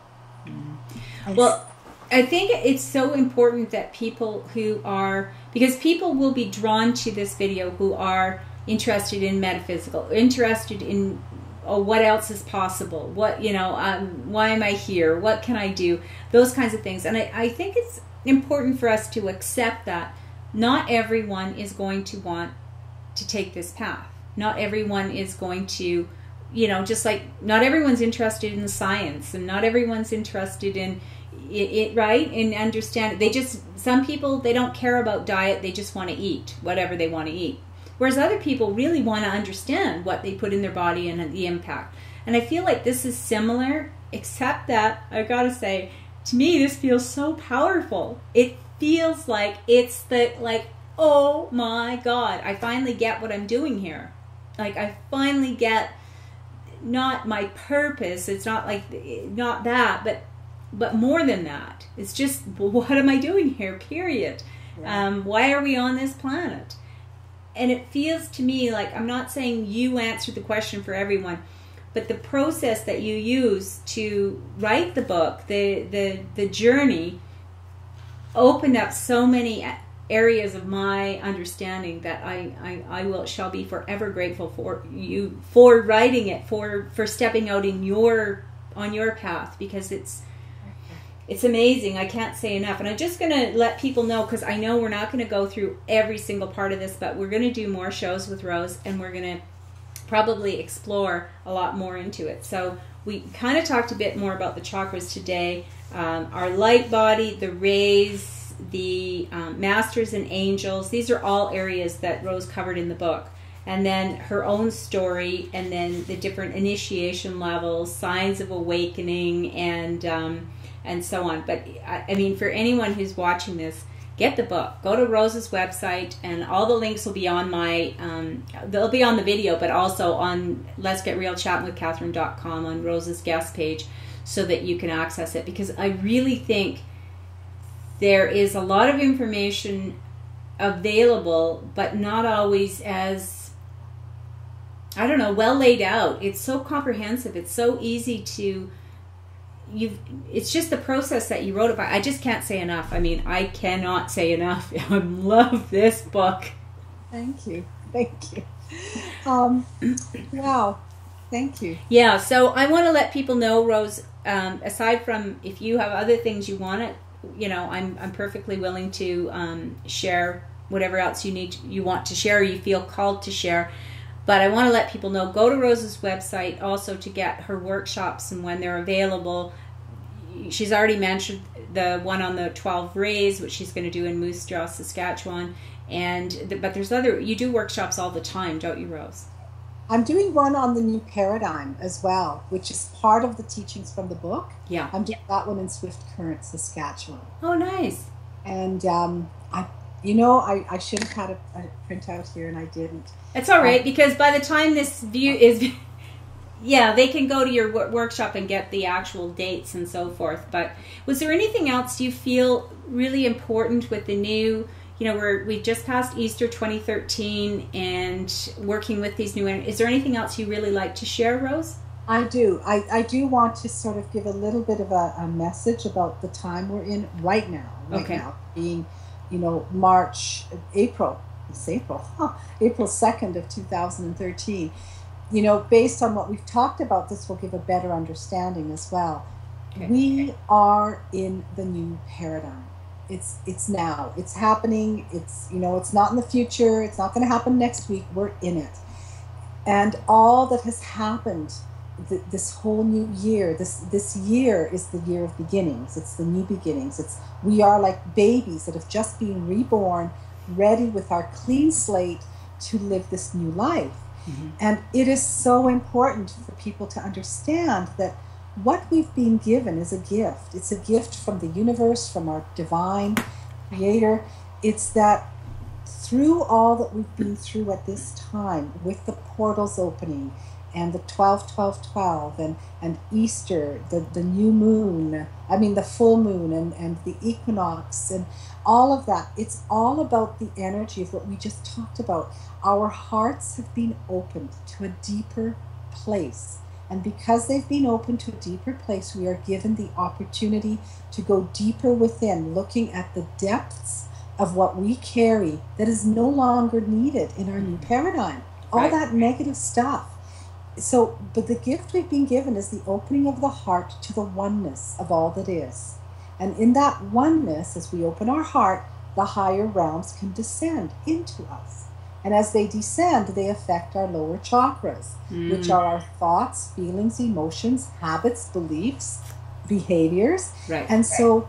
Well, I think it's so important that people who are, because people will be drawn to this video who are interested in metaphysical, interested in what else is possible, what, why am I here, what can I do, those kinds of things. And I think it's important for us to accept that not everyone is going to want to take this path. Not everyone is going to, just like not everyone's interested in science, and not everyone's interested in it, right? And understand, some people, they don't care about diet, they just want to eat whatever they want to eat. Whereas other people really want to understand what they put in their body and the impact. And I feel like this is similar, except that, I gotta say, to me, this feels so powerful. It feels like it's oh my God, I finally get what I'm doing here. Like, I finally get not my purpose, it's not that, but more than that. It's just, what am I doing here, period? Yeah. Why are we on this planet? And it feels to me like, I'm not saying you answered the question for everyone, but the process that you use to write the book, the journey, opened up so many areas of my understanding that I shall be forever grateful for you for writing it, for stepping out on your path, because it's amazing. I can't say enough. And I'm just going to let people know, because I know we're not going to go through every single part of this, but we're going to do more shows with Rose, and we're going to probably explore a lot more into it. So we kind of talked a bit more about the chakras today, our light body, the rays, the masters and angels. These are all areas that Rose covered in the book. And then her own story, and then the different initiation levels, signs of awakening, and so on. But I mean, for anyone who's watching this, get the book. Go to Rose's website, and all the links will be on they'll be on the video, but also on Let's Get Real chattingwithcatherine.com on Rose's guest page, so that you can access it. Because I really think there is a lot of information available, but not always as, I don't know, well laid out. It's so comprehensive. It's so easy to, it's just the process that you wrote about. I just can't say enough. I mean, I cannot say enough. I love this book. Thank you. Thank you. Wow. Thank you. Yeah, so I want to let people know, Rose, aside from if you have other things you want to, I'm perfectly willing to share whatever else you want to share or you feel called to share. But I want to let people know, go to Rose's website also to get her workshops and when they're available. She's already mentioned the one on the 12 rays, which she's going to do in Moose Jaw, Saskatchewan. But there's you do workshops all the time, don't you, Rose? I'm doing one on the new paradigm as well, which is part of the teachings from the book. Yeah. I'm doing that one in Swift Current, Saskatchewan. Oh, nice. And I should have had a printout here and I didn't. It's all right, because by the time this view is, they can go to your workshop and get the actual dates and so forth. But was there anything else you feel really important with the new, we just passed Easter 2013 and working with these new, is there anything else you really like to share, Rose? I do. I do want to sort of give a little bit of a message about the time we're in right now. Now, being, April 2nd of 2013. Based on what we've talked about, this will give a better understanding as well. Okay. We are in the new paradigm. It's now. It's happening. It's not in the future. It's not going to happen next week. We're in it. And all that has happened this whole new year, this year is the year of beginnings. It's the new beginnings. We are like babies that have just been reborn, ready with our clean slate to live this new life. Mm-hmm. And it is so important for people to understand that what we've been given is a gift. It's a gift from the universe, from our divine creator. It's that through all that we've been through at this time, with the portals opening and the 12-12-12 and Easter, the new moon, the full moon and the equinox and all of that, it's all about the energy of what we just talked about. Our hearts have been opened to a deeper place. And because they've been opened to a deeper place, we are given the opportunity to go deeper within, looking at the depths of what we carry that is no longer needed in our new paradigm. All that negative stuff. So, but the gift we've been given is the opening of the heart to the oneness of all that is. And in that oneness, as we open our heart, the higher realms can descend into us. And as they descend, they affect our lower chakras, which are our thoughts, feelings, emotions, habits, beliefs, behaviors. And so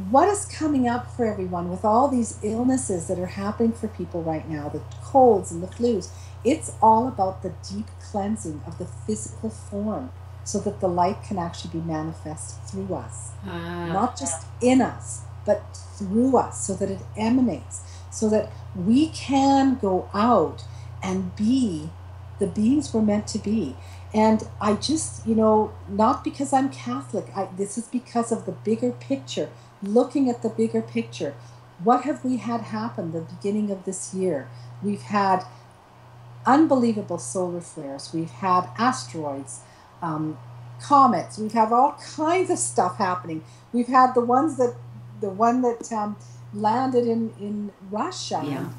what is coming up for everyone with all these illnesses that are happening for people right now, the colds and the flus, it's all about the deep cleansing of the physical form so that the light can actually be manifest through us. Not just in us, but through us, so that it emanates, so that we can go out and be the beings we're meant to be. And I just, not because I'm Catholic, this is because of the bigger picture, looking at the bigger picture. What have we had happen the beginning of this year? We've had unbelievable solar flares. We've had asteroids, comets. We've had all kinds of stuff happening. We've had the one that landed in Russia. Yeah.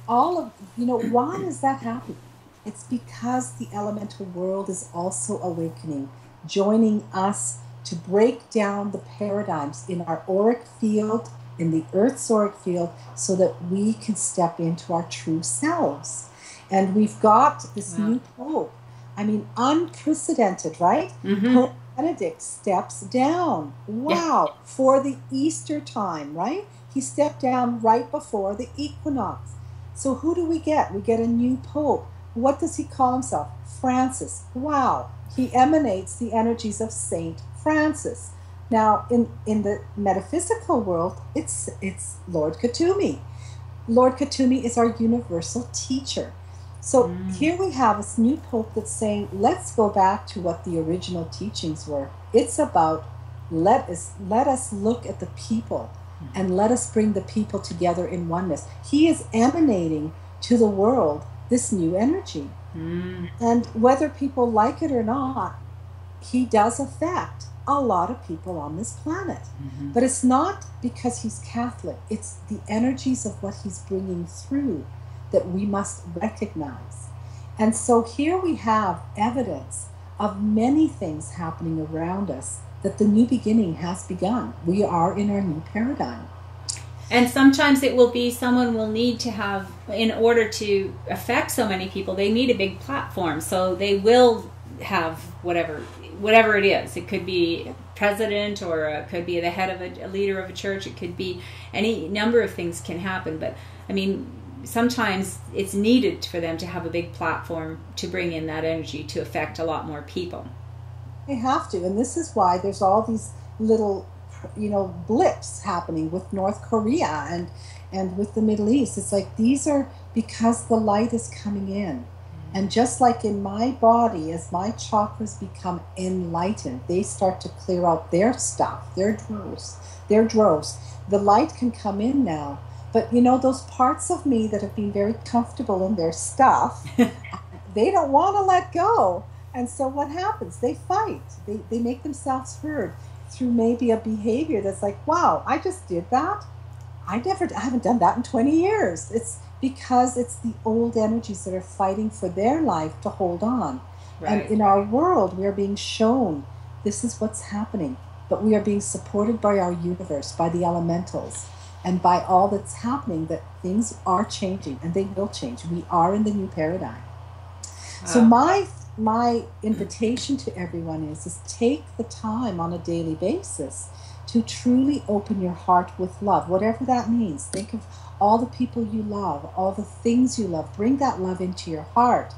All of, why is that happening? It's because the elemental world is also awakening, joining us to break down the paradigms in our auric field, in the Earth's auric field, so that we can step into our true selves. And we've got this new Pope. Unprecedented, right? Mm-hmm. Pope Benedict steps down. Wow. Yeah. For the Easter time, right? He stepped down right before the equinox. So who do we get? We get a new Pope. What does he call himself? Francis. Wow. He emanates the energies of Saint Francis. Now, in the metaphysical world, it's Lord Kutumi. Lord Kutumi is our universal teacher. So here we have this new Pope that's saying, let's go back to what the original teachings were. It's about let us look at the people and let us bring the people together in oneness. He is emanating to the world this new energy. And whether people like it or not, he does affect a lot of people on this planet. But it's not because he's Catholic. It's the energies of what he's bringing through that we must recognize. And so here we have evidence of many things happening around us, that the new beginning has begun. We are in our new paradigm. And sometimes it will be someone will need to have, in order to affect so many people, they need a big platform. So they will have whatever it is. It could be president, or it could be the head of a leader of a church. It could be any number of things can happen. But I mean, sometimes it's needed for them to have a big platform to bring in that energy to affect a lot more people. They have to, and this is why there's all these little, blips happening with North Korea and with the Middle East. It's like these are because the light is coming in. And just like in my body, as my chakras become enlightened, they start to clear out their stuff, their droves. The light can come in now. But those parts of me that have been very comfortable in their stuff, they don't want to let go. And so what happens? They fight. They make themselves heard through maybe a behavior that's like, wow, I just did that. I haven't done that in 20 years. It's because it's the old energies that are fighting for their life to hold on. Right. And in our world, we are being shown this is what's happening. But we are being supported by our universe, by the elementals, and by all that's happening, that things are changing, and they will change. We are in the new paradigm. So my invitation to everyone is take the time on a daily basis to truly open your heart with love, whatever that means. Think of all the people you love, all the things you love. Bring that love into your heart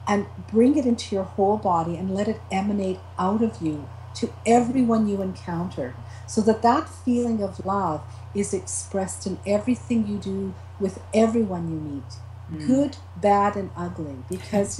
and bring it into your whole body and let it emanate out of you to everyone you encounter, so that feeling of love is expressed in everything you do with everyone you meet. Good, bad, and ugly. Because,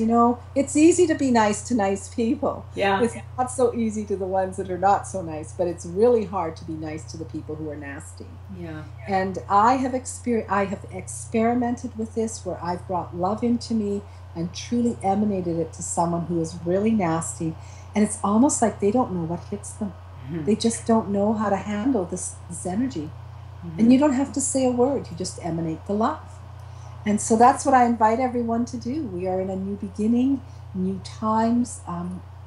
it's easy to be nice to nice people. Yeah. It's not so easy to the ones that are not so nice, but it's really hard to be nice to the people who are nasty. Yeah. And I have experimented with this, where I've brought love into me and truly emanated it to someone who is really nasty. And it's almost like they don't know what hits them. Mm-hmm. They just don't know how to handle this energy. Mm-hmm. And you don't have to say a word. You just emanate the love. And so that's what I invite everyone to do. We are in a new beginning, new times.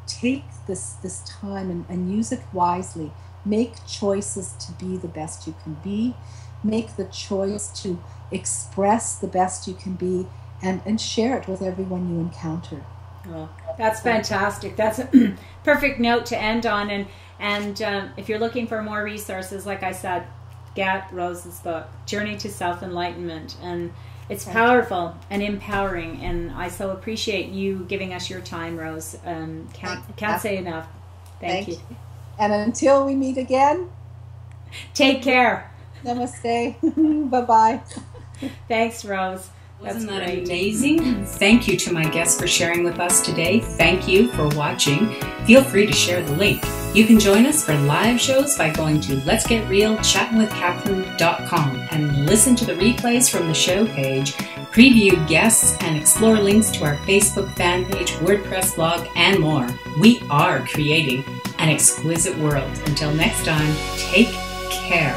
Take this time and use it wisely. Make choices to be the best you can be. Make the choice to express the best you can be, and share it with everyone you encounter. Well, that's fantastic. That's a perfect note to end on. And if you're looking for more resources, like I said, get Rose's book, Journey to Self-Enlightenment. And it's powerful and empowering, and I so appreciate you giving us your time, Rose. Can't say enough. Thank you. And until we meet again, take care. Namaste. Bye-bye. Thanks, Rose. Wasn't that amazing? Thank you to my guests for sharing with us today. Thank you for watching. Feel free to share the link. You can join us for live shows by going to letsgetrealchattingwithcatherine.com and listen to the replays from the show page, preview guests, and explore links to our Facebook fan page, WordPress blog, and more. We are creating an exquisite world. Until next time, take care.